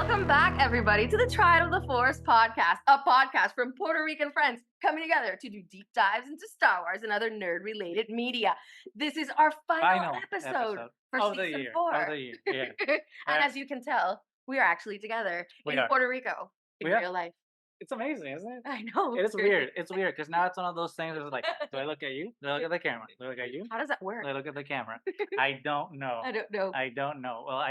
Welcome back, everybody, to the Triad of the Forest podcast, a podcast from Puerto Rican friends coming together to do deep dives into Star Wars and other nerd-related media. This is our final episode for of the season year. 4. Of the year, yeah. And as you can tell, we are actually together in Puerto Rico in real life. It's amazing, isn't it? I know. It is weird. It's weird because now it's one of those things where it's like, do I look at you? Do I look at the camera? Do I look at you? How does that work? Do I look at the camera? I don't know. I don't know. I don't know. Well,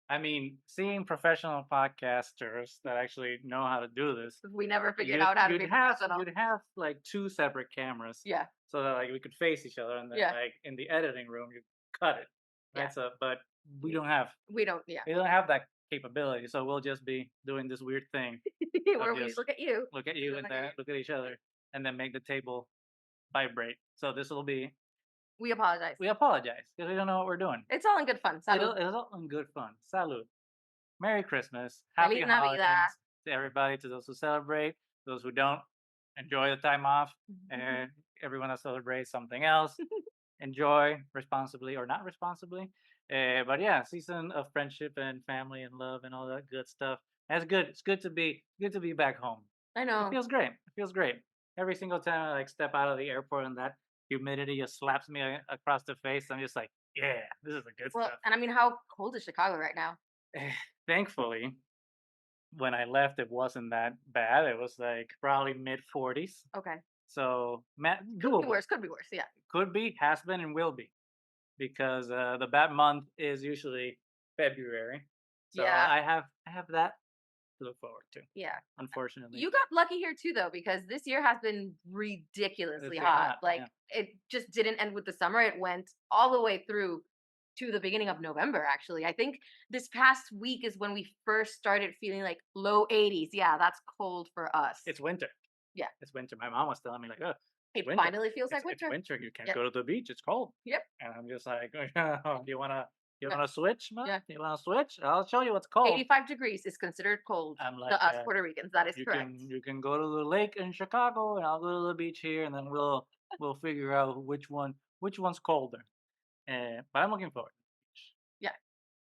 I mean, seeing professional podcasters that actually know how to do this. We never figured out how to be professional. You'd have like 2 separate cameras. Yeah. So that like we could face each other, and then like in the editing room you cut it. Right. So, but we don't have that capability. So we'll just be doing this weird thing where we look at you, and then look at each other, and then make the table vibrate. So this will be. We apologize because we don't know what we're doing. It's all in good fun. Salud. It's all in good fun. Salud. Merry Christmas. Happy holidays to everybody, to those who celebrate, those who don't. Enjoy the time off. And everyone that celebrates something else. Enjoy responsibly or not responsibly. But yeah, season of friendship and family and love and all that good stuff. That's good. It's good to be back home. I know. It feels great. Every single time I like step out of the airport and that humidity just slaps me across the face, I'm just like, yeah, this is the good stuff. And I mean, how cold is Chicago right now? Thankfully, when I left, it wasn't that bad. It was like probably mid-40s. Okay. So, could be worse. Yeah. Could be, has been, and will be, because the bad month is usually February. So yeah, I have that to look forward to. Yeah. Unfortunately, you got lucky here too, though, because this year has been ridiculously hot. Like it just didn't end with the summer; it went all the way through to the beginning of November. Actually, I think this past week is when we first started feeling like low 80s. Yeah, that's cold for us. It's winter. Yeah, it's winter. My mom was telling me like, oh, it finally feels like winter. It's winter. You can't go to the beach. It's cold. Yep. And I'm just like, oh, you wanna switch, man? Yeah. You wanna switch? I'll show you what's cold. 85 degrees is considered cold to us Puerto Ricans. That is correct. You can go to the lake in Chicago, and I'll go to the beach here, and then we'll figure out which one's colder. But I'm looking forward. Yeah.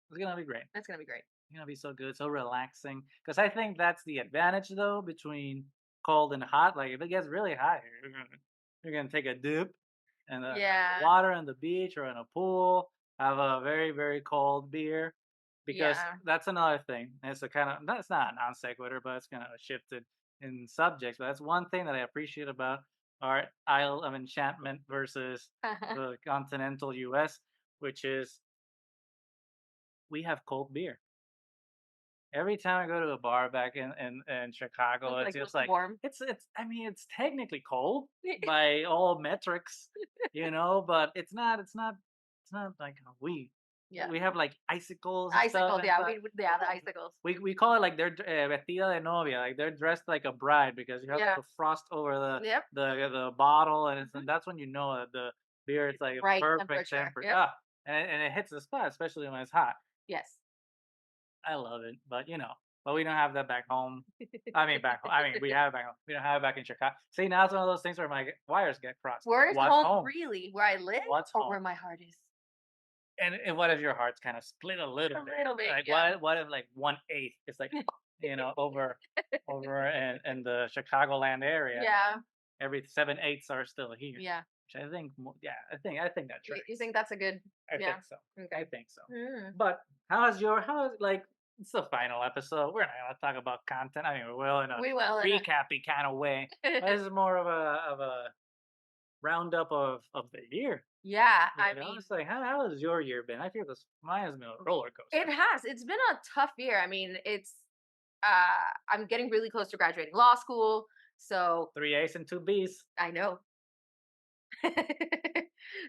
It's gonna be great. That's gonna be great. It's gonna be so good, so relaxing. Because I think that's the advantage, though, between cold and hot. Like if it gets really hot here, you're gonna take a dip in the water on the beach or in a pool. Have a very, very cold beer, because that's another thing. It's a kind of, that's not a non sequitur, but it's kind of shifted in subjects. But that's one thing that I appreciate about our Isle of Enchantment versus the continental U.S., which is we have cold beer. Every time I go to a bar back in Chicago, it's just like warm. It's I mean, it's technically cold by all metrics, but it's not like we have like icicles. And stuff the icicles. We call it like they're vestida de novia, like they're dressed like a bride, because you have to frost over the bottle, and that's when you know that the beer is like right perfect temperature. Yep. And it hits the spot, especially when it's hot. Yes. I love it, but but we don't have that back home. I mean, we have it back home. We don't have it back in Chicago. See, now it's one of those things where my wires get crossed. Where is home really? Where I live, or where my heart is? And what if your heart's kind of split a little bit? Like what if like 1/8 is like over in the Chicagoland area? Yeah. Every 7/8 are still here. Yeah. Which I think that tracks. You think that's a good? I think so. Okay. I think so. But how is like? It's the final episode. We're not gonna talk about content. I mean, we will in a recappy kind of way. This is more of a roundup of the year. Yeah, I mean, it's like how has your year been? I feel mine has been a roller coaster. It has. It's been a tough year. I mean, it's I'm getting really close to graduating law school. So 3 A's and 2 B's. I know.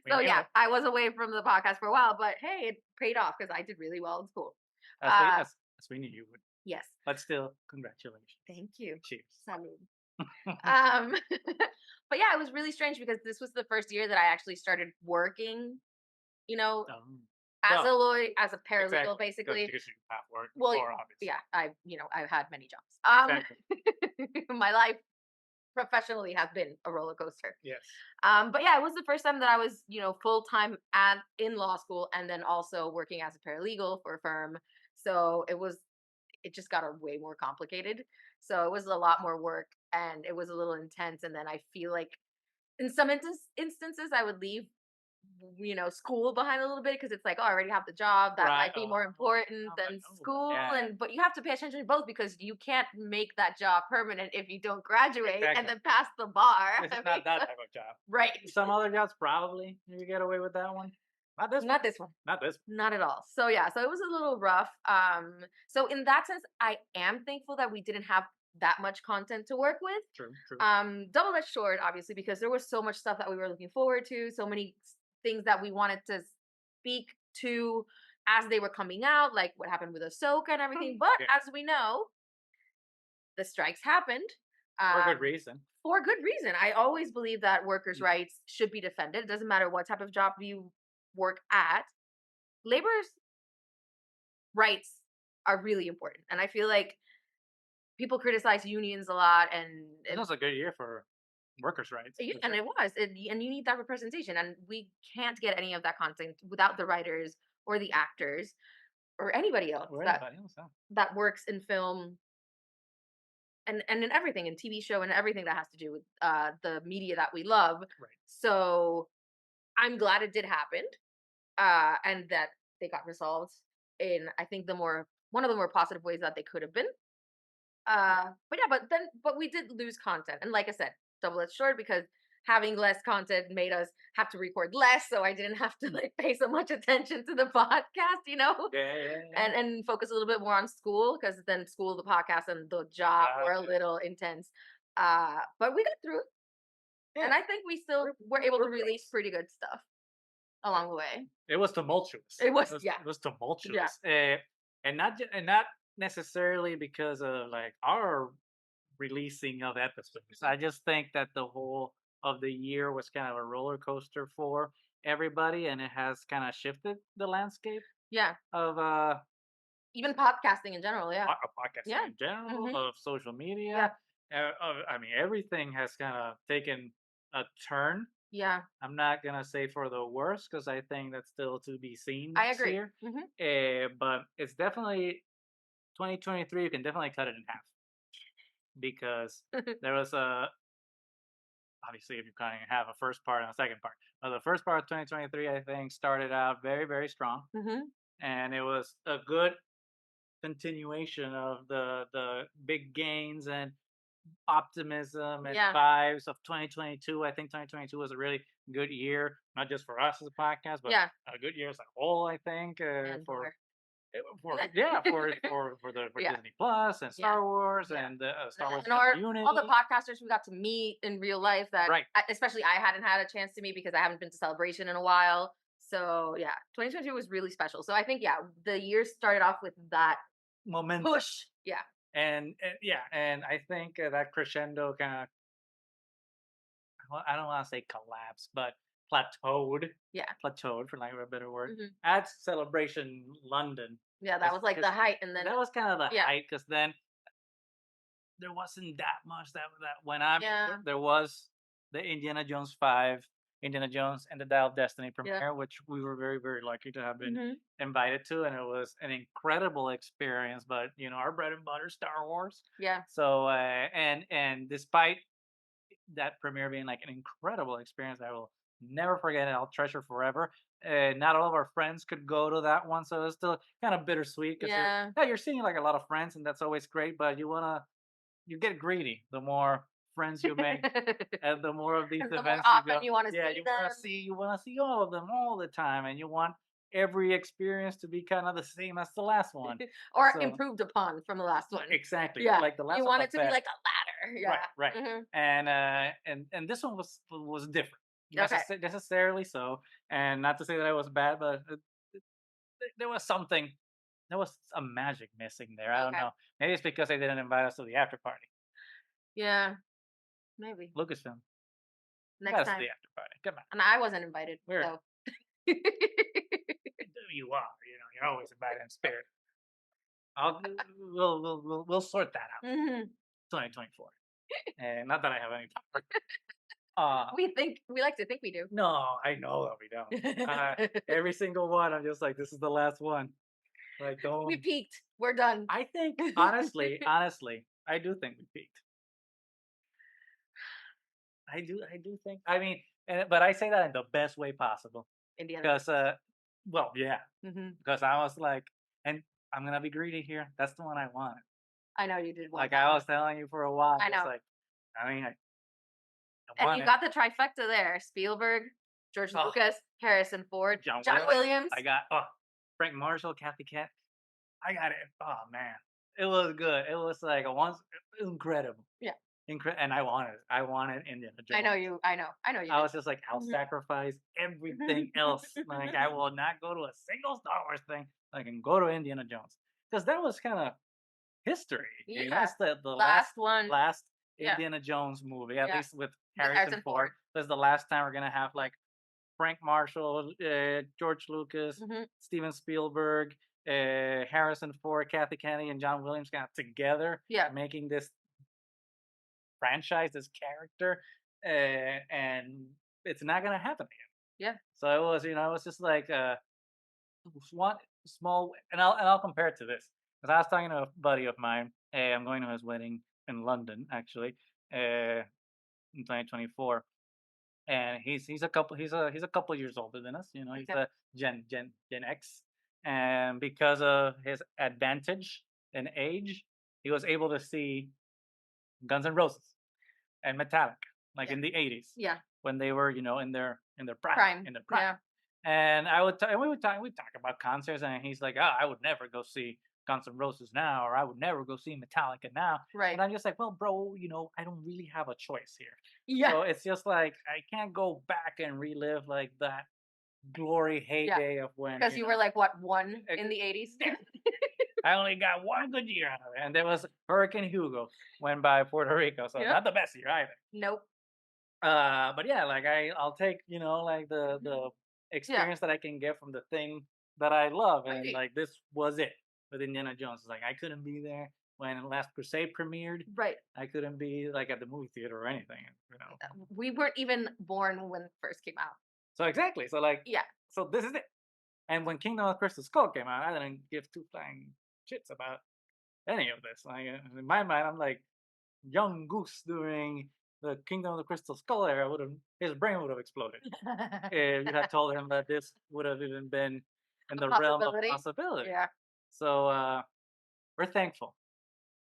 So yeah, I was away from the podcast for a while, but hey, it paid off because I did really well in school. As we knew you would. Yes. But still, congratulations. Thank you. Cheers. Salud. But yeah, it was really strange because this was the first year that I actually started working, as a lawyer, as a paralegal, basically. Because you have worked well, before, obviously. Yeah, I've had many jobs. My life professionally has been a roller coaster. Yes. But yeah, it was the first time that I was, full time in law school, and then also working as a paralegal for a firm. So it was it just got way more complicated. So it was a lot more work and it was a little intense. And then I feel like in some instances I would leave school behind a little bit because it's like, oh, I already have the job. That Right. might be Oh, more important no, but than no. school. Yeah. And but you have to pay attention to both because you can't make that job permanent if you don't graduate and Exactly. then pass the bar. This is I not mean, that type of job. right. Some other jobs probably you get away with that one. Not this one. Not this one. Not this Not at all. So yeah, so it was a little rough. So in that sense, I am thankful that we didn't have that much content to work with. one. True. True. Double-edged sword, obviously, because there was so much stuff that we were looking forward to, so many things that we wanted to speak to as they were coming out, like what happened with Ahsoka and everything. But Yeah. as we know, the strikes happened. For good reason. For good reason. I always believe that workers' Mm. rights should be defended. It doesn't matter what type of job you work at. Labor's rights are really important. And I feel like people criticize unions a lot It was a good year for workers' rights. For and sure. it was and you need that representation and we can't get any of that content without the writers or the actors or anybody else Or that anybody else. Yeah. that works in film and in everything in TV show and everything that has to do with the media that we love. Right. So I'm glad it did happen and that they got resolved in I think the more one of the more positive ways that they could have been. But yeah, but we did lose content, and like I said, double-edged sword because having less content made us have to record less, so I didn't have to like pay so much attention to the podcast, Yeah. Yeah. and Yeah. focus a little bit more on school because then school, the podcast, and the job were a little intense. But we got through it, Yeah. and I think we still were able to release pretty good stuff along the way. It was tumultuous. It was yeah, It was yeah, tumultuous, and not necessarily because of like our releasing of episodes. I just think that the whole of the year was kind of a roller coaster for everybody, and it has kind of shifted the landscape yeah. of Even podcasting in general, yeah, podcasting yeah, in general, hmm of social yeah, media. I mean, everything has kind of taken a turn. yeah. I'm not gonna say for the worst because I think that's still to be seen I next agree. year. Hmm. But it's definitely 2023. You can definitely cut it in half because there was a obviously if you're cutting in half a first part and a second part. But the first part of 2023, I think, started out very very strong, Hmm. and it was a good continuation of the big gains and optimism and Yeah, vibes of 2022. I think 2022 was a really good year, not just for us as a podcast, but yeah, a good year as a whole. I think and more. for yeah for Yeah, Disney Plus and yeah, Star Wars yeah. and the Star Wars And all the community. podcasters we got to meet in real life that, Right, especially I hadn't had a chance to meet because I haven't been to Celebration in a while. So yeah, 2022 was really special. So I think yeah, the year started off with that momentum. push. Yeah, And yeah, and I think that crescendo kind of I don't want to say collapsed, but plateaued, yeah, plateaued for lack of a better word, hmm at Celebration London. yeah. That was like the Because height, and then that was kind of the yeah, height. Because then there wasn't that much that went on. yeah, There was the Indiana Jones 5, Indiana Jones and the Dial of Destiny yeah, premiere, which we were very very lucky to have been hmm invited to, and it was an incredible experience. But you know, our bread and butter, Star Wars. yeah, So and despite that premiere being like an incredible experience I will never forget it. I'll treasure forever. Not all of our friends could go to that one, so it's still kind of bittersweet because yeah. you're seeing like a lot of friends, and that's always great. But you get greedy the more friends you make, and the more of these And the more events you often go. you want to Yeah, see them, you want to see all of them all the time, and you want every experience to be kind of the same as the last one. or So improved upon from the last one. exactly, Yeah, like the last you one want was it to be better. like a ladder. Right, right. Yeah. And this one was different, Okay. necessarily so. And not to say that it was bad, but there was something, there was a magic missing there. I don't Okay. know. Maybe it's because they didn't invite us to the after party. Yeah. Maybe Lucasfilm, invite next us to time. the after party. Come on, And I wasn't invited, we're so. you are. You know, you're always invited in spirit. I'll we'll sort that out. Mhm. 2024. And not that I have any power. Uh, We like to think we do. no, I know that we don't. Every single one, I'm just like, this is the last one. Like, We don't. peaked. We're done. I think honestly, I do think we peaked. I do think. I mean, but I say that in the best way possible Indiana because, Jones. well, yeah, Hmm. because I was like, and I'm gonna be greedy here. That's the one I wanted. I know you did want Like that I one. was telling you for a while, I it's know. like, I mean, I And want you it. got the trifecta there: Spielberg, George Oh, Lucas, Harrison Ford, John John Williams. Williams. I got Frank Marshall, Kathy Cat. I got it. Oh man, it was good. It was like a once incredible, Yeah, and I wanted it. I wanted Indiana I know Jones. you. I know. I know you I did. was just like, I'll Mhm. sacrifice everything else. Like, I will not go to a single Star Wars thing. I can go to Indiana Jones because that was kind of history. You know, Yeah. it's the Last one. last Yeah. Indiana Jones movie, at Yeah. least with With Harrison Harrison Ford. Ford. This is the last time we're gonna have like Frank Marshall, George Lucas, Hmm. Steven Spielberg, Harrison Ford, Kathy Kennedy, and John Williams got together Yeah. making this franchise, this character, and it's not gonna happen again. Yeah. So it was, it was just like one small, and I'll compare it to this because I was talking to a buddy of mine. I'm going to his wedding in London actually, in 2024, and he's a couple years older than us. You know, he's Okay. a Gen X, and because of his advantage in age, he was able to see Guns N' Roses and Metallica like Yeah. in the 80s Yeah. when they were in their prime Prime. in their prime. Yeah. And and we talk about concerts, and he's like, oh, I would never go see Guns N' Roses now, or I would never go see Metallica now. Right. And I'm just like, well, bro, I don't really have a choice here. Yeah. So it's just like I can't go back and relive like that glory Yeah. heyday of when Because you were like what, one in the 80s? yeah, I only got one good year out of it, and there was Hurricane Hugo went by Puerto Rico, so Yep. not the best year either. Nope. But yeah, like I'll take like the Yeah. experience that I can get from the thing that I love, and Right. like this was it with Indiana Jones. Like I couldn't be there when Last Crusade premiered. Right. I couldn't be like at the movie theater or anything. We weren't even born when it first came out. So exactly. So like, Yeah. so this is it. And when Kingdom of Crystal Skull came out, I didn't give two flying shits about any of this. Like in my mind, I'm like young Goose during the Kingdom of the Crystal Skull era would have his brain would have exploded if you had told him that this would have even been in A the realm of possibility. possibility. Yeah. So we're thankful.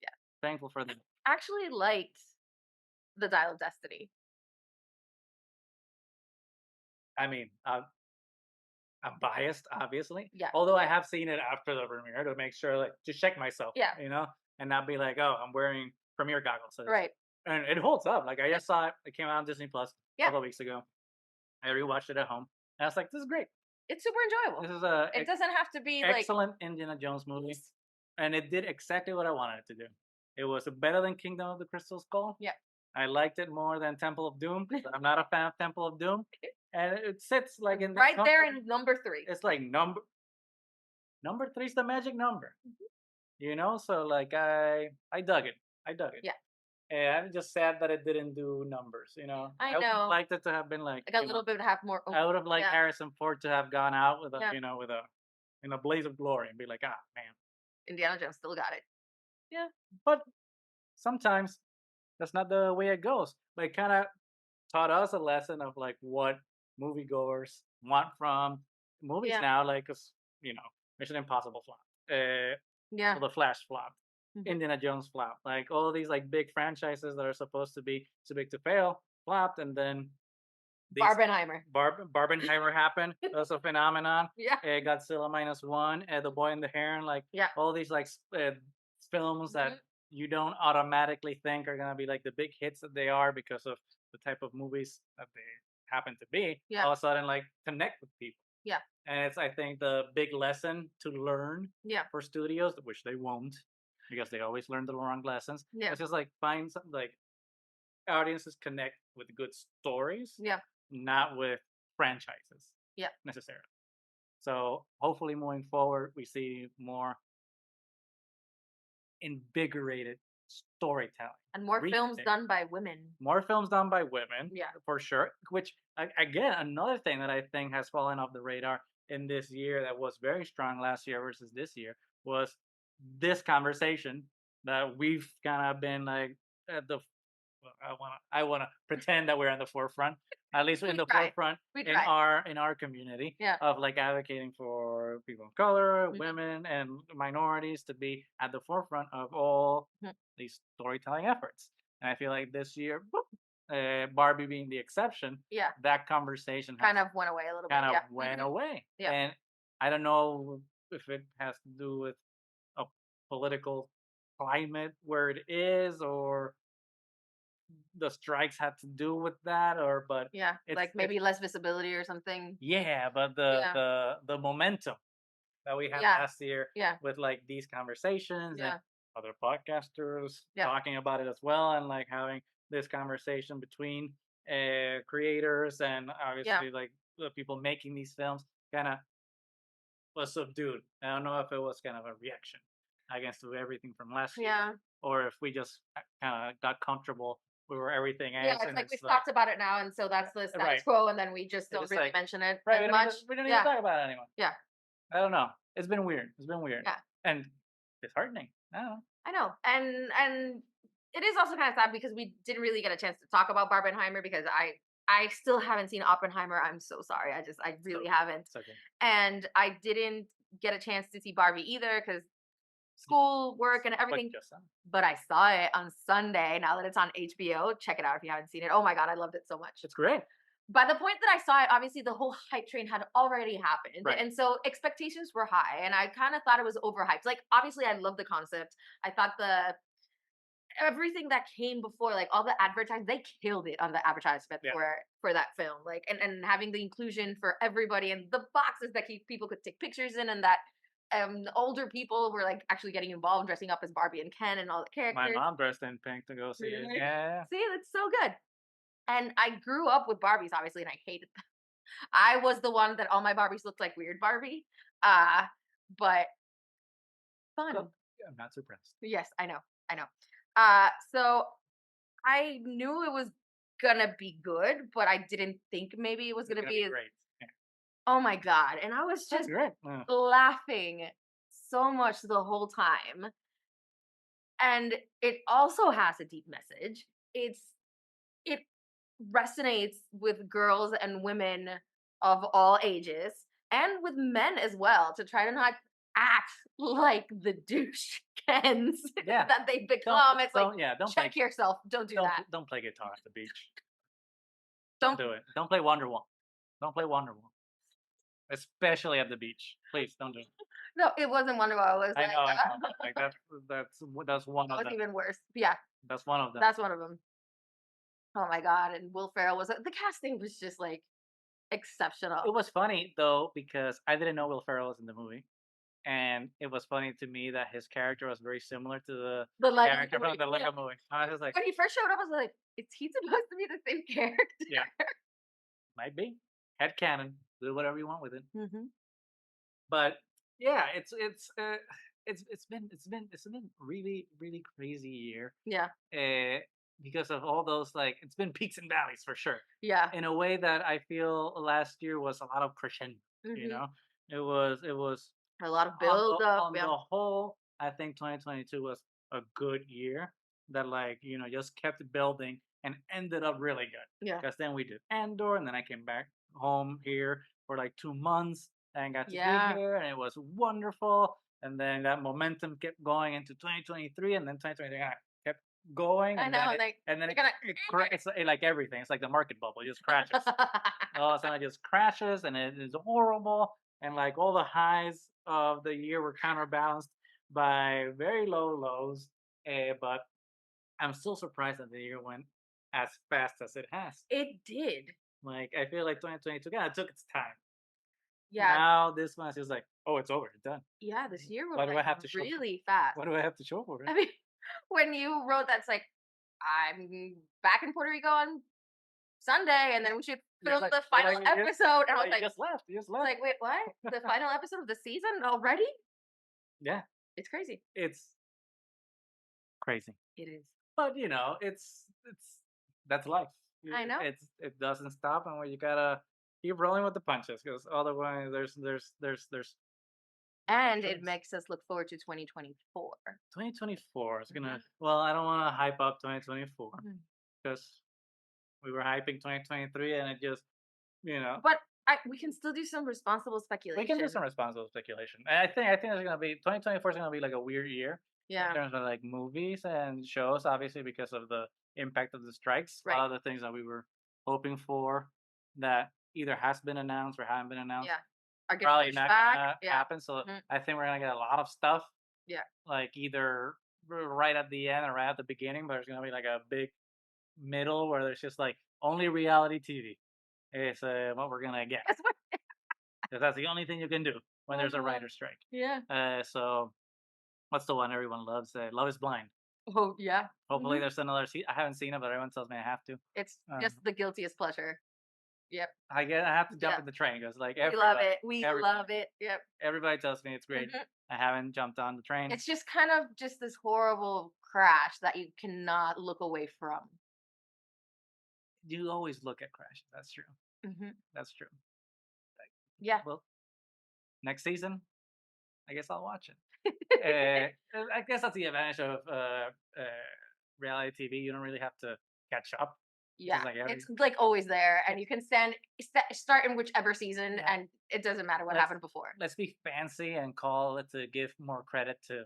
Yeah. Thankful for the. Actually liked the Dial of Destiny. I mean, I'm biased, obviously. Yeah. Although I have seen it after the premiere to make sure, like, to check myself. Yeah. And not be like, oh, I'm wearing premiere goggles. So Right. And it holds up. Like I just saw it. It came out on Disney Plus a Yeah. couple of weeks ago. I rewatched it at home. And I was like, this is great. It's super enjoyable. This is a It doesn't have to be excellent Indiana Jones movie. And it did exactly what I wanted it to do. It was better than Kingdom of the Crystal Skull. Yeah. I liked it more than Temple of Doom. I'm not a fan of Temple of Doom. And it sits like in right there in number 3. It's like number 3 is the magic number. Mm-hmm. So like I dug it. I dug it. Yeah. And I'm just sad that it didn't do numbers. I would have know. liked it to have been like a little bit have more. I would have liked Yeah. Harrison Ford to have gone out with a Yeah. with a in a blaze of glory and be like, ah man. Indiana Jones still got it. Yeah. But sometimes that's not the way it goes. But it kind of taught us a lesson of like what moviegoers want from movies Yeah. now, like 'cause, Mission Impossible flop. Yeah. The Flash flop. Mhm. Indiana Jones flop. Like all these like big franchises that are supposed to be too big to fail flopped, and then Barbenheimer. Barbenheimer happened. That's a phenomenon. Yeah. Godzilla -1, The Boy and the Heron, like Yeah. all these like films that Mhm. you don't automatically think are gonna be like the big hits that they are because of the type of movies that they happen to be. Yeah. All of a sudden, like connect with people. Yeah. And it's I think the big lesson to learn Yeah. for studios, which they won't, because they always learn the wrong lessons. Yeah. It's just like find some like audiences connect with good stories, Yeah. not with franchises. Yeah. Necessarily. So hopefully moving forward we see more invigorated storytelling. And more films done by women. More films done by women. Yeah. For sure. Which again, another thing that I think has fallen off the radar in this year that was very strong last year versus this year was this conversation that we've kind of been like at the well, I wanna pretend that we're in the forefront, at least in We the try. forefront We try. in our community Yeah. of like advocating for people of color, Mhm, women, and minorities to be at the forefront of all mhm. these storytelling efforts. And I feel like this year, Barbie being the exception, Yeah. that conversation has Kind of went away a little bit. kind of Yeah. went away. Yeah. And I don't know if it has to do with a political climate where it is, or the strikes had to do with that, or but Yeah. Like it's maybe less visibility or something. yeah, but Yeah. the momentum that we had Yeah. last year Yeah. with like these conversations and Yeah. other podcasters Yeah. talking about it as well, and like having this conversation between creators and Yeah. obviously like the people making these films kind of was subdued. I don't know if it was kind of a reaction against everything from last year, Yeah. or if we just kind of got comfortable with where everything Yeah, is, it's and like it's we've like talked about it now, and so that's the status right, quo, and then we just it's don't just really like mention it right. as much. We don't need to Yeah, talk about it anymore. yeah, I don't know. It's been weird. It's been weird yeah. and disheartening. I don't know. I know, and it is also kind of sad because we didn't really get a chance to talk about Barbenheimer because I still haven't seen Oppenheimer. I'm so sorry. I So really haven't, it's okay. and I didn't get a chance to see Barbie either because school, work, and But everything. just But I saw it on Sunday. Now that it's on HBO, check it out if you haven't seen it. Oh my god, I loved it so much. it's great. By the point that I saw it, obviously the whole hype train had already happened. Right. And so expectations were high. And I kind of thought it was overhyped. Like, obviously, I love the concept. I thought the everything that came before, like all the advertising, they killed it on the advertisement Yeah. for that film. Like and having the inclusion for everybody and the boxes that people could take pictures in and that older people were like actually getting involved, dressing up as Barbie and Ken and all the My characters. mom dressed in pink to go see it. Really? Yeah. See, that's so good. And I grew up with Barbies, obviously, and I hated I was the one that all my Barbies looked like weird Barbie. Uh, but Cool. fun. Yeah, I'm not surprised. Yes, I know. I know. So I knew it was gonna be good, but I didn't think maybe it was It's gonna gonna be be as great. Yeah. oh my god. And I was That's just great. Yeah. laughing so much the whole time. And it also has a deep message. It resonates with girls and women of all ages and with men as well to try to not act like the douche Kens Yeah. that they Don't become. It's like, don't yeah. check yourself. Don't do that. don't play guitar at the beach. Don't Don't. do it. Don't play Wonderwall. Don't play Wonderwall, especially at the beach. Please don't do it. No, it wasn't Wonderwall. It was like, I know. But like that's one that of was them. even worse. Yeah, That's one of them. that's one of them. Oh my God. And Will Ferrell was, the casting was just like It exceptional. was funny though because I didn't know Will Ferrell was in the movie, and it was funny to me that his character was very similar to the The Lego character from movie. the Yeah. Lego movie. I was just like, When he first showed up, I was like, is he supposed to be the same character? yeah, might be head canon. Do whatever you want with it. Hmm. But yeah, it's been really crazy year. Yeah. Uh, because of all those like it's been peaks and valleys for sure. Yeah. In a way that I feel last year was a lot of crescendo. You Hmm. know, it was A lot of build up. on Yeah. the whole. I think 2022 was a good year that like just kept building and ended up really good. Yeah. Because then we did Andor, and then I came back home here for like 2 months and got to be Yeah. here, and it was wonderful. And then that momentum kept going into 2023, and then 2023 kept going, I and know. then Like, and then they're gonna. it's like everything. It's like the market bubble, it just crashes. All of a sudden, it just crashes, and it is horrible. And like all the highs of the year were counterbalanced by very low lows. But I'm still surprised that the year went as fast as it has. It did. Like I feel like 2022 kind of took its time. Yeah. Now this one is just like, oh, it's over, it's done. Yeah. This year was Why do I like have to show? really fast. Why do I have to show for it? I mean, when you wrote that's like, I'm back in Puerto Rico on Sunday, and then we should film the final episode. And I was like, you just left. You just it's left. like, wait, what? The final episode of the season already? Yeah, It's crazy. it's crazy. It is. But it's that's life. I know. It doesn't stop, and where you gotta keep rolling with the punches, because otherwise there's And it choice. makes us look forward to 2024. 2024 is gonna. Mhm. Well, I don't want to hype up 2024 Mhm. because we were hyping 2023, and it just you know But we can still do some responsible we can do some speculation. responsible speculation. And I think there's gonna be 2024 is gonna be like a weird year in Yeah, terms of like movies and shows, obviously because of the impact of the strikes. A right. lot of the things that we were hoping for that either has been announced or haven't been announced Yeah. Are getting probably pushed not back. gonna Yeah. happen. So Mhm. I think we're gonna get a lot of stuff Yeah. like either right at the end or right at the beginning, but there's gonna be like a big middle where there's just like only reality TV is what we're gonna get That's what. because that's the only thing you can do when there's a Uh, writer strike. yeah. So what's the one everyone loves? Love is Blind. Oh, yeah. Hopefully Mhm. there's another. I haven't seen it, but everyone tells me I have to. It's Uh, just the guiltiest pleasure. Yep. I have to jump Yep. in the train because like We love everybody, it. We everybody, love it. Yep. everybody tells me it's great. Mhm. I haven't jumped on the train. It's just kind of just this horrible crash that you cannot look away from. You always look at crashes. That's true. Mhm. That's true. Yeah. Well, next season, I guess I'll watch it. I guess that's the advantage of reality TV. You don't really have to catch up. It's Yeah. just like every It's like always there, yeah, and you can start in whichever season, yeah. and it doesn't matter what Let's happened before. let's be fancy and call it to give more credit to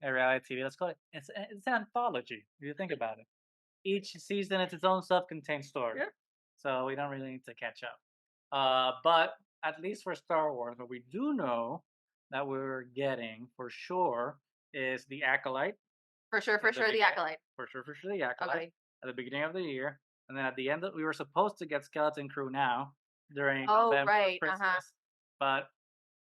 a reality TV. Let's call it it's an anthology. If you think about it, each season is its own self-contained story, Yeah. so we don't really need to catch up. But at least for Star Wars, what we do know that we're getting for sure is the Acolyte For at the sure, the beginning, acolyte. for sure the Acolyte Okay. at the beginning of the year, and then at the end we were supposed to get Skeleton Crew now during Oh, November right. Uh-huh. Christmas, but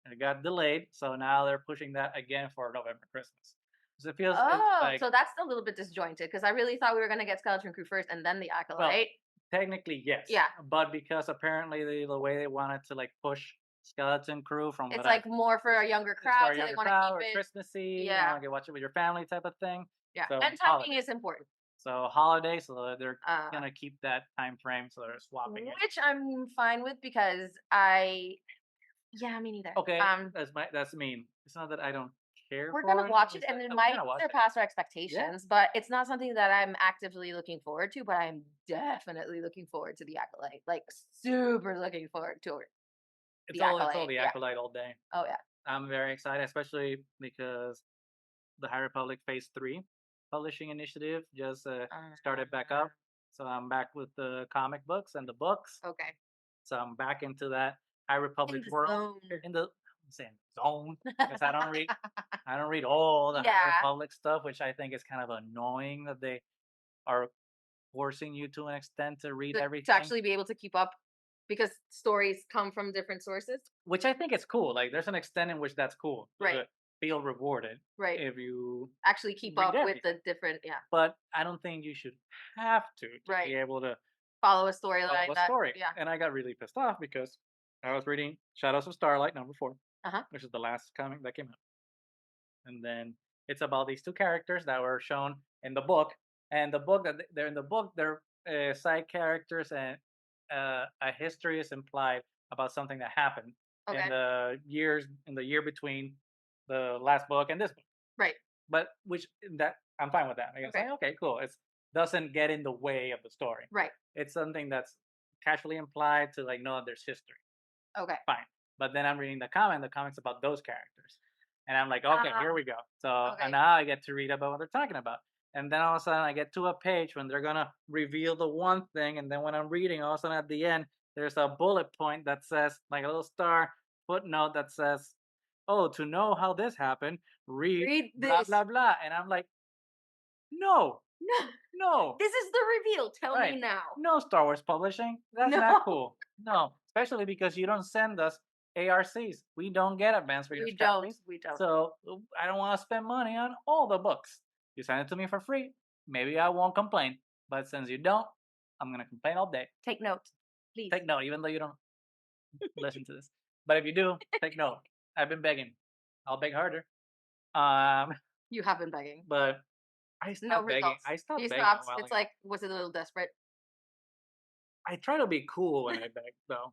it got delayed, so now they're pushing that again for November Christmas. So it feels Oh, like so that's a little bit disjointed because I really thought we were gonna get Skeleton Crew first and then the well, acolyte. technically yes, Yeah. but because apparently the way they wanted to like push Skeleton Crew from It's what I like more for a younger it's for crowd, a so they younger want to crowd keep or it. Christmassy, you Yeah. want to watch it with your family type of thing. Yeah. So And timing holiday, is important. so holiday, so they're Uh, gonna keep that time frame, so they're swapping it. which I'm fine with because yeah, me neither. Okay, that's mean. It's not that I don't care We're gonna for it. watch it It's and that it we're might gonna watch it. surpass our Yeah, expectations, but it's not something that I'm actively looking forward to, but I'm definitely looking forward to the acolyte. Like super looking forward to it. The it's all acolyte. the Yeah. acolyte all day. Oh yeah. I'm very excited, especially because the High Republic Phase 3 publishing initiative just started back Uh, up. So I'm back with the comic books and the books. okay. So I'm back into that High In Republic the world zone. in the I'm saying zone because I don't read all the High Yeah. Republic stuff, which I think is kind of annoying that they are forcing you to an extent to read To everything. actually be able to keep up because stories come from different sources. Which I think is cool. Like there's an extent in which that's cool Right. to feel rewarded Right. if you Actually keep read up with everything. the different, yeah. But I don't think you should have to Right. be able to Follow a follow storyline a that, story. yeah. And I got really pissed off because I was reading Shadows of Starlight #4, Uh-huh. which is the last comic that came out, and then it's about these two characters that were shown in the book, and the book that they're in the book they're side characters, and a history is implied about something that happened Okay. in the year between the last book and this book. Right. But which that I'm fine with that. I guess Okay. like, okay, cool. It doesn't get in the way of the story. Right. It's something that's casually implied to like know that there's history. Okay. Fine. But then I'm reading the comic, the comic's about those characters. And I'm like, okay, Ah, here we go. So and okay. now I get to read about what they're talking about. And then all of a sudden I get to a page when they're gonna reveal the one thing, and then when I'm reading, all of a sudden at the end, there's a bullet point that says, like a little star footnote that says, oh, to know how this happened, read Read blah this. blah blah. And I'm like, no, No. no, This is the reveal. Tell right. me now. No Star Wars publishing. That's No. not cool. No, especially because you don't send us ARCs. We don't get advanced readers We don't. copies. We don't. So I don't want to spend money on all the books. You send it to me for free. Maybe I won't complain. But since you don't, I'm gonna complain all day. Take note, please. Take note, even though you don't listen to this. But if you do, take note. I've been begging. I'll beg harder. Um, You have been begging. but I No stopped begging. results. I stopped He begging a stops. while It's ago. like, was it a little desperate? I try to be cool when I beg, though.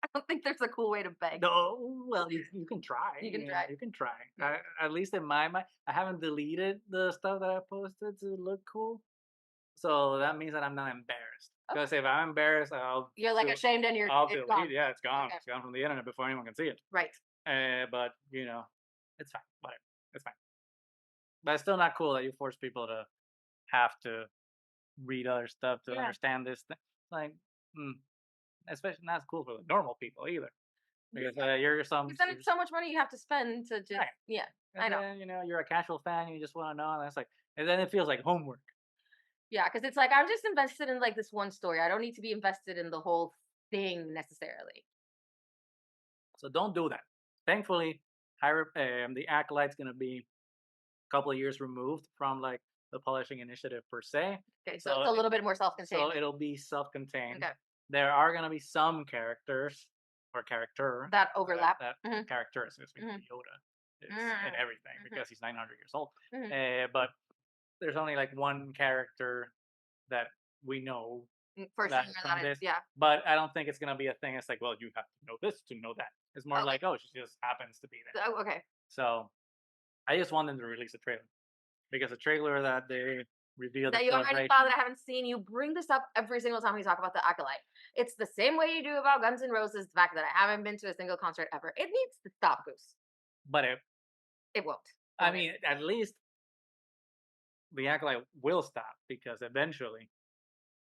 I don't think there's a cool way to beg. No, well, you can try. You can try. You can try. Yeah. At least in my mind, I haven't deleted the stuff that I posted to look cool. So that means that I'm not embarrassed. Okay. Because if I'm embarrassed, You're like ashamed and I'll it's delete. gone. Yeah, it's gone. Okay. It's gone from the internet before anyone can see it. Right. But it's fine. Whatever. It's fine. But it's still not cool that you force people to have to read other stuff to understand this thing. Like, mm, especially not cool for the normal people either. Because you're some. Because then it's so much money you have to spend to just Right. yeah. And I know. then you're a casual fan. You just want to know, and it's like, and then it feels like homework. Yeah, because it's like I'm just invested in like this one story. I don't need to be invested in the whole thing necessarily. So don't do that. Thankfully, the Acolyte's going to be a couple of years removed from like the publishing initiative per se. Okay, so it's a little bit more self-contained. So it'll be self-contained. Okay. There are going to be some characters or character that overlap. That characters is Yoda is and everything because he's 900 years old. But there's only like one character that we know for that sure from this. yeah. But I don't think it's gonna be a thing. It's like, well, you have to know this to know that. It's more like, oh, she just happens to be there. Oh, okay. So I just want them to release a trailer because the trailer that they revealed that you already saw that I haven't seen. You bring this up every single time we talk about the Acolyte. It's the same way you do about Guns N' Roses. The fact that I haven't been to a single concert ever. It needs to stop, Goose. But it won't. I mean, at least the Acolyte will stop because eventually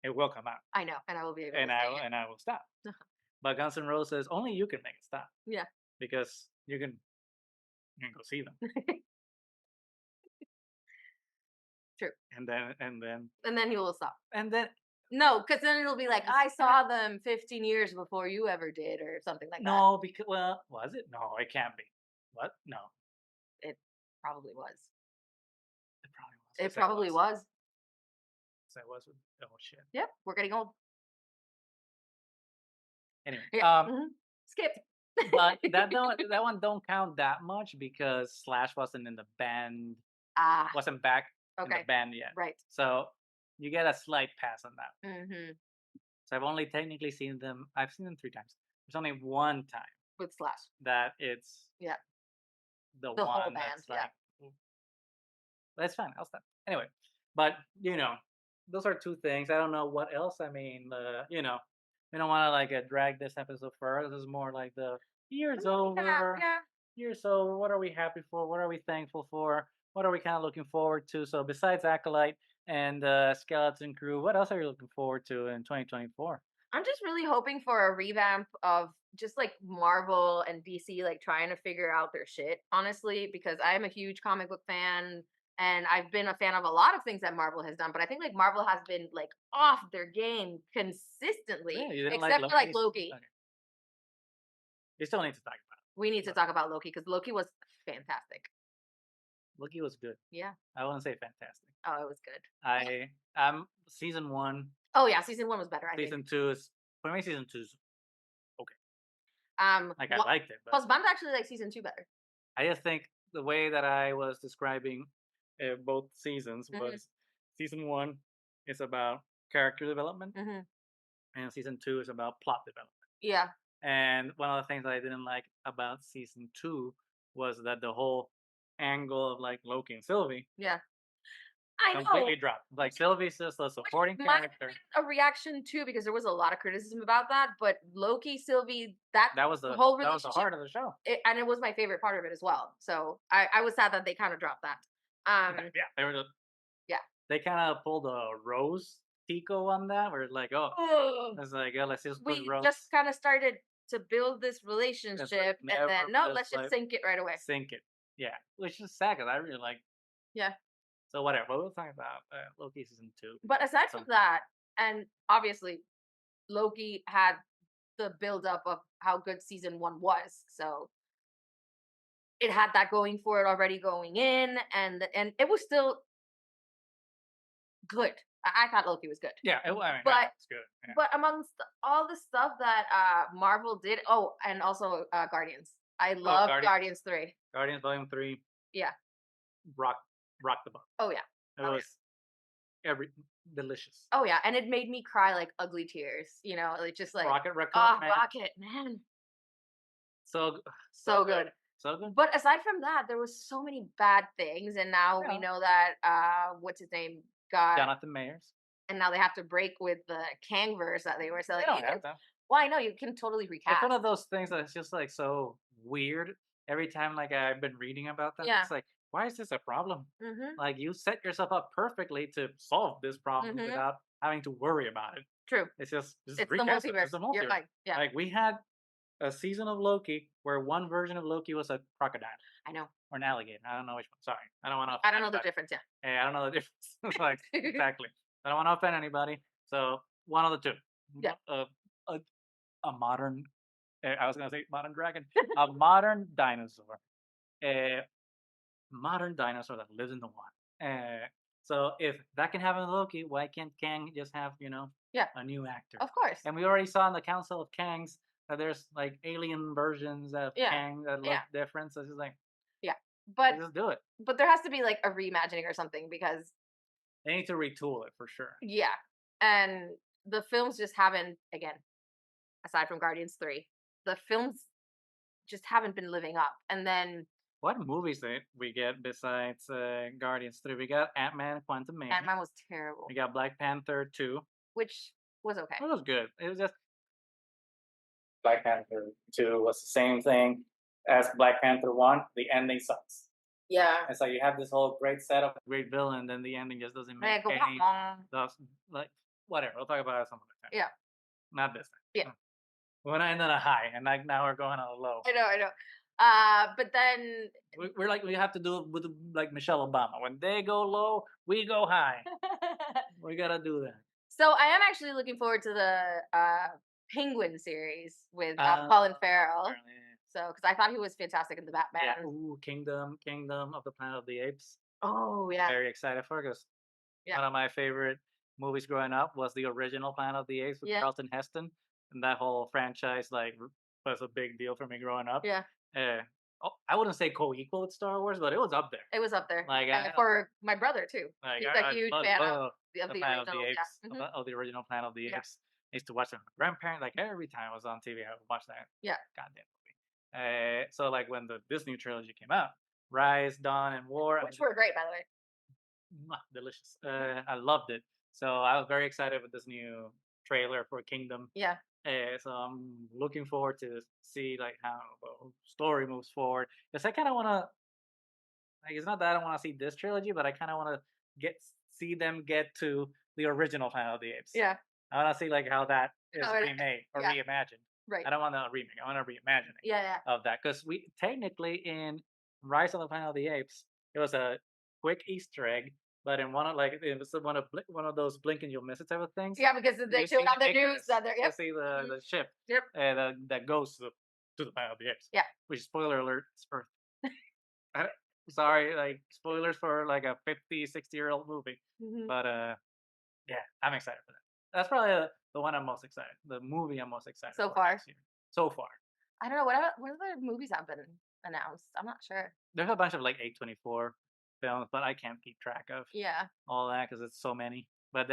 it will come out. I know, and I will be able and I will stop. But Guns N' Roses, only you can make it stop. Yeah. Because you can go see them. True. And then you will stop. And then no, because then it'll be like I saw them 15 years before you ever did, or something like that. No, because was it? No, it can't be. What? No. It probably was. It probably was. It probably was. So it was. Oh shit. Yep, we're getting old. Anyway, skip. But that one don't count that much because Slash wasn't in the band. Wasn't back in the band yet. Right. So you get a slight pass on that. So I've only technically seen them. I've seen them 3 times. There's only one time with Slash that it's the one whole band. That's like, that's fine. I'll stop. Anyway, but those are 2 things. I don't know what else. I mean, we don't want to like drag this episode further. This is more like the year's over. Yeah. Year's over. What are we happy for? What are we thankful for? What are we kind of looking forward to? So besides Acolyte and Skeleton Crew, what else are you looking forward to in 2024? I'm just really hoping for a revamp of just like Marvel and DC, like trying to figure out their shit, honestly, because I am a huge comic book fan. And I've been a fan of a lot of things that Marvel has done, but I think like Marvel has been like off their game consistently, except for like Loki. Okay. You still need to talk about it. We need to talk about Loki because Loki was fantastic. Loki was good. Yeah. I wouldn't say fantastic. Oh, it was good. Season 1. Oh yeah, season 1 was better. Season 2 is for me. Season 2 is okay. I liked it. Plus, Bum's actually like season 2 better. I just think the way that I was describing both seasons was season 1 is about character development, and season 2 is about plot development. Yeah. And one of the things that I didn't like about season 2 was that the whole angle of like Loki and Sylvie. Yeah. Completely dropped. Like Sylvie's just a supporting character. A reaction too, because there was a lot of criticism about that. But Loki, Sylvie, that was the whole relationship. That was the heart of the show, and it was my favorite part of it as well. So I was sad that they kind of dropped that. They were they kind of pulled a Rose Tico on that, where it's like, it's like, let's just put Rose. We just kind of started to build this relationship, and then let's just sink it right away. Sink it, yeah. Which is sad because I really like. Yeah. So whatever, we'll talk about Loki season 2. But aside from that, and obviously, Loki had the build up of how good season 1 was, so it had that going for it already going in, and it was still good. I thought Loki was good. Yeah, it's good. Yeah. But amongst all the stuff that Marvel did, and also Guardians. I love Guardians 3. Guardians Volume 3. Yeah. Rock the boat. Oh yeah. It was delicious. Oh yeah, and it made me cry like ugly tears. It's just like Rocket, Rocket, man. So so So good, good. so good. But aside from that, there was so many bad things, and now we Yeah, know that what's his name got, Jonathan Mayers. and now they have to break with the Kangverse that they were They selling. don't Even have them. well, I know you can totally It's one recast. of those things that's just like so weird. Every time like I've been reading about them, Yeah. it's like, why is this a problem? Mhm. Like you set yourself up perfectly to solve this problem Mhm. without having to worry about it. True. It's just It's the recast it. multiverse. It's a You're multiverse. right. Yeah. Like we had a season of Loki where one version of Loki was a crocodile I know. or an alligator. I don't know which one. Sorry, I don't want to I offend don't know the anybody. difference. Yeah. Hey, I don't know the difference. Like exactly. I don't want to offend anybody. So one of the two. Yeah. A, a modern I was gonna say modern dragon, a a modern dinosaur that lives in the wild. So if that can happen to Loki, why can't Kang just have Yeah. a new actor? Of course. And we already saw in the Council of Kangs that there's like alien versions of Yeah. Kang that look Yeah. different. So it's just like Yeah. But let's just do it. there has to be like a reimagining or something because They need to retool it for sure. yeah, and the films just haven't, again, aside from Guardians 3, the films just haven't been living up. And then What movies did we get besides Guardians 3? We got Ant Man Quantumania. Ant-Man was terrible, We got Black Panther 2. which was okay. It was good. It was just Black Panther 2 was the same thing as Black Panther 1. The ending sucks. Yeah. It's like you have this whole great setup, great villain, then the ending just doesn't make Like, any thus like whatever. We'll talk about it some other time. yeah. Not this Yeah. time. We want to end on a high, and like now we're going on a low. I know, I know. But then We're like we have to do it with like Michelle Obama. When they go low, we go high. We gotta do that. so I am actually looking forward to the Penguin series with Colin Farrell. Apparently, So, because I thought he was fantastic in the yeah. Batman. Ooh, Kingdom of the Planet of the Apes. Oh yeah, Very excited for because yeah, one of my favorite movies growing up was the original Planet of the Apes with yeah, Charlton Heston, and that whole franchise was a big deal for me growing up. yeah. Uh, I wouldn't say co-equal with Star Wars, but it was up there. It was up there, Like and for my brother too. like He's a huge fan love of the the Planet of the original. Apes, Yeah, of the original Planet of the yeah, Apes. I used to watch them with my grandparents. Like every time I was on TV, I would watch that yeah. goddamn movie. So like when the Disney trilogy came out, Rise, Dawn, and War, Which were great, by the way. delicious. I loved it. So I was very excited with this new trailer for Kingdom. Yeah, So I'm looking forward to see like how the story moves forward. Because I kind of want to like it's not that I don't want to see this trilogy, but I kind of want to get see them get to the original Planet of the Apes. yeah. I want to see like how that is Oh, remade or yeah, reimagined. right. I don't want a remake. I want a reimagining Yeah, yeah, of that because we technically in Rise of the Planet of the Apes it was a quick Easter egg, but in one of like it was one of those blink and you'll miss it type of things. yeah. Because they You showed see on the news Icarus. that they're You yep, see mhm, the ship yep, that goes to the Planet of the Apes. yeah. Which spoiler alert, it's Earth. I- Sorry, like spoilers for like a 50, 60-year-old movie. Hmm. But yeah, I'm excited for that. That's probably the one I'm most excited. The movie I'm most excited So for far, this year. So far. I don't know what other movies have been announced. I'm not sure. There's a bunch of like A24 films, but I can't keep track of Yeah, all that because it's so many. But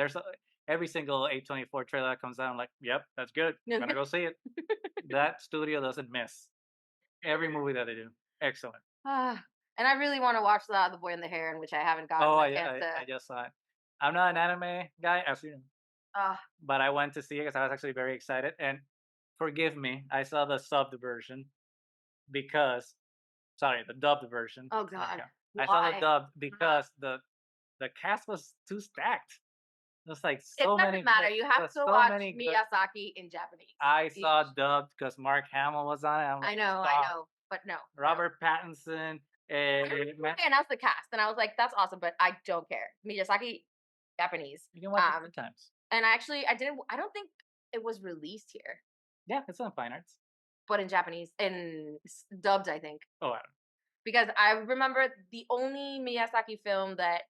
every single A24 trailer that comes out, I'm like, yep, that's good. I'm gonna go see it. That studio doesn't miss every movie that they do. Excellent. and I really want to watch the Boy and the Heron, which I haven't gotten Oh, a chance to. I just saw it. I'm not an anime guy, as you know, Uh, but I went to see it because I was actually very excited. And forgive me, I saw the subbed version because, sorry, the dubbed version. oh There we God, go. I saw the why? dubbed because the cast was too stacked. There's like It so doesn't many matter. good, You have there's to so watch many good. Miyazaki in Japanese. I saw dubbed because Mark Hamill was on it. I'm like, I stop. know, but no. Robert Pattinson, I remember when they announced the cast, and I was like, "That's awesome," but I don't care. Miyazaki, Japanese. you can watch it 2 times. And actually, I didn't. I don't think it was released here, Yeah, it's on Fine Arts. but in Japanese, in dubbed, I think. Oh, I don't Because I remember the only Miyazaki film that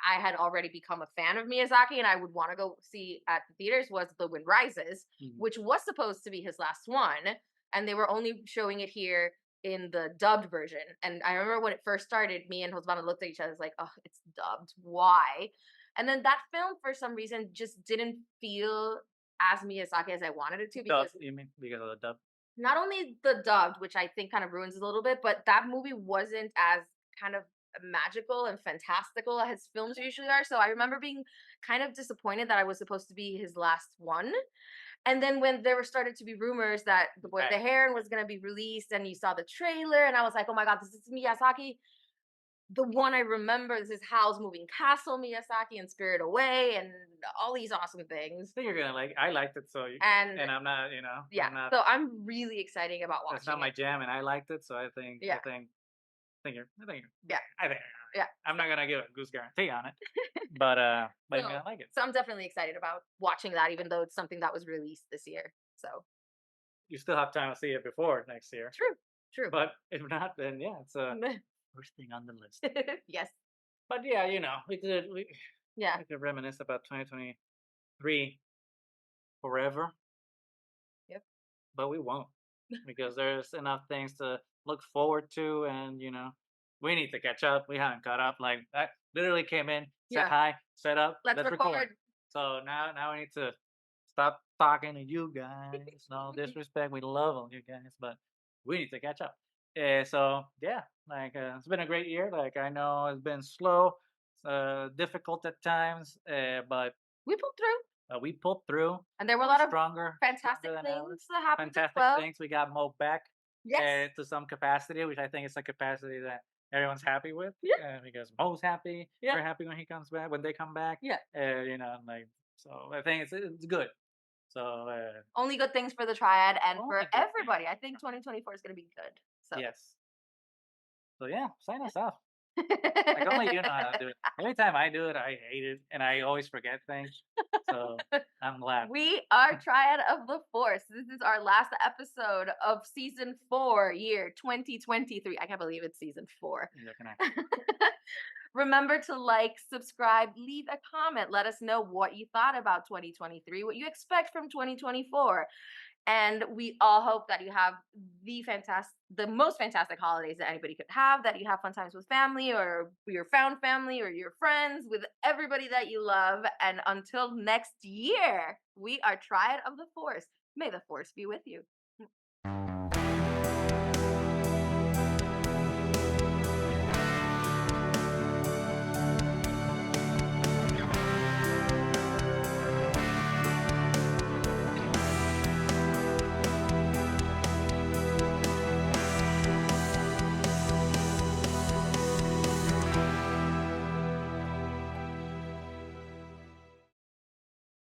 I had already become a fan of Miyazaki, and I would want to go see at the theaters was The Wind Rises, know. which was supposed to be his last one, and they were only showing it here in the dubbed version. And I remember when it first started, me and Hosbana looked at each other like, "Oh, it's dubbed. Why?" And then that film, for some reason, just didn't feel as Miyazaki as I wanted it to Dub, because you mean because of the dub? Not only the dubbed, which I think kind of ruins it a little bit, but that movie wasn't as kind of magical and fantastical as films usually are. So I remember being kind of disappointed that I was supposed to be his last one. And then when there were started to be rumors that The Boy with Right. the Heron was going to be released, and you saw the trailer, and I was like, oh my god, this is Miyazaki. The one I remember, this is Howl's Moving Castle Miyazaki and Spirit Away and all these awesome things. I think you're gonna like. I liked it, And and I'm not. You know, yeah, I'm not. so I'm really excited about That's not watching my it. jam, and I liked it, so I think. Yeah, I think. yeah, I think. yeah. I'm not So, gonna give a goose guarantee on it, but I'm so, gonna like it. so I'm definitely excited about watching that, even though it's something that was released this year. So You still have time to see it before next year, true, true. but if not, then yeah, it's a first thing on the list. Yes, But yeah, you know, yeah, we could reminisce about 2023 forever, yep, but we won't because there's enough things to look forward to, and we need to catch up. We haven't caught up. Like I literally came in, said yeah. hi, set up, Let's let's record. record. So now we need to stop talking to you guys. No disrespect, we love all you guys, but we need to catch up. So yeah, like it's been a great year. Like I know it's been slow, difficult at times, but We pulled through, we pulled through and there were a lot of stronger fantastic than ever. things that happened as Fantastic well. things. We got Mo back Yes, to some capacity, which I think is a capacity that everyone's happy with yeah, because Mo's happy. yeah, We're happy when he comes back, when they come back. yeah. Like so. I think it's good. So Only good things for the triad and for only good things. everybody. I think 2024 is going to be good. So. Yes. So yeah, sign us off. Like only you know how to do it. Every time I do it, I hate it, and I always forget things. So I'm glad. We are Triad of the Force. This is our last episode of season 4, year 2023. I can't believe it's season 4. You're gonna Remember to like, subscribe, leave a comment. Let us know what you thought about 2023, what you expect from 2024. And we all hope that you have the most fantastic holidays that anybody could have, that you have fun times with family or your found family or your friends, with everybody that you love. And until next year, we are Triad of the Force. May the Force be with you.